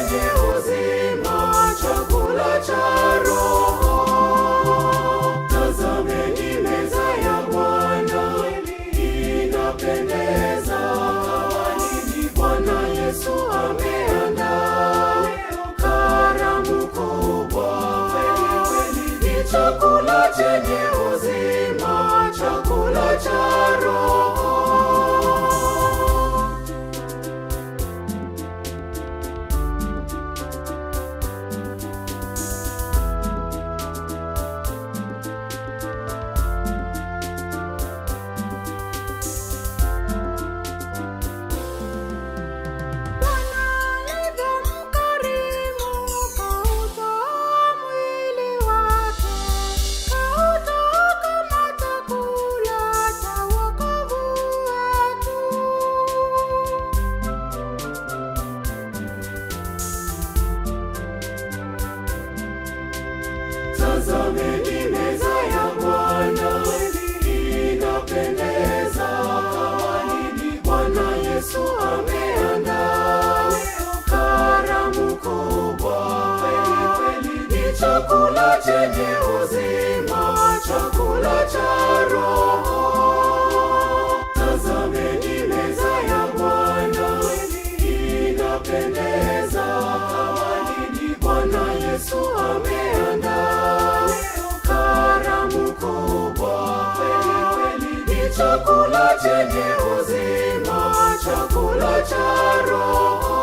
chenye uzima, chakula cha roho. Tazameni meza ya Bwana, inapendeza. Bwana Yesu ameandaa karamu kubwa. Ni chakula chenye uzima, chakula cha roho. Tazameni meza ya Bwana, inapendeza. Bwana Yesu ameandaa karamu kubwa. Ni chakula chenye uzima, chakula cha roho. Tazameni meza ya Bwana, inapendeza. Bwana Yesu ameandaa karamu kubwa. Ni chakula chenye uzima, chakula cha roho.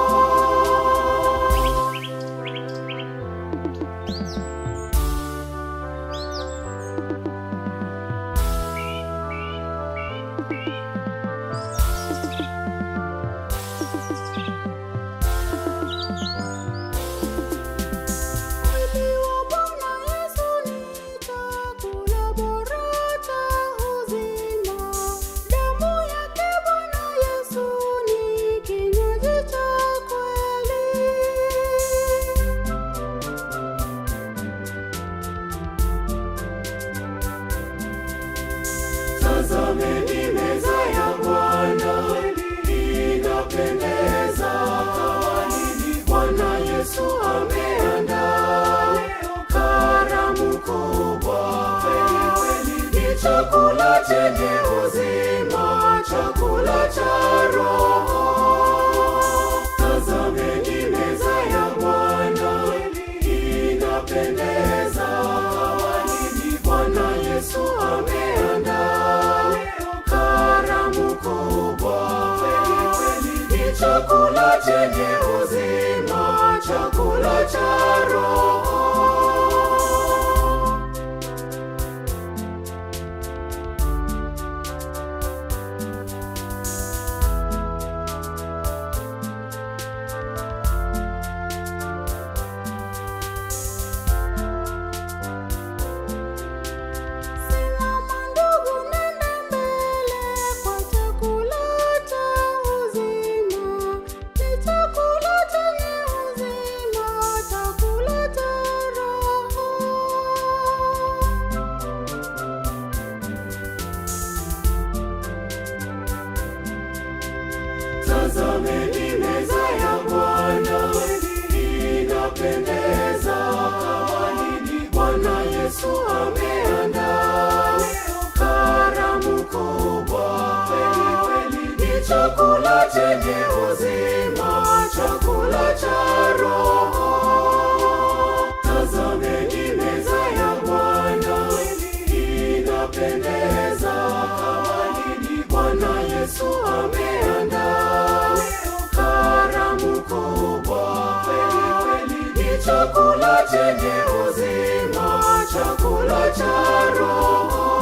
Tazameni meza ya Bwana, inapendeza. Bwana Yesu ameandaa karamu kubwa. Ni chakula chenye uzima, chakula cha roho. Tazameni meza ya Bwana, inapendeza. Bwana Yesu ameandaa karamu kubwa. Ni chakula chenye uzima, chakula cha roho. Tazameni meza ya Bwana, inapendeza. Bwana Yesu ameandaa karamu kubwa. Ni chakula chenye uzima, chakula cha roho. Tazameni meza ya Bwana, inapendeza. Bwana Yesu ameandaa karamu kubwa. Ni chakula chenye uzima, chakula cha roho.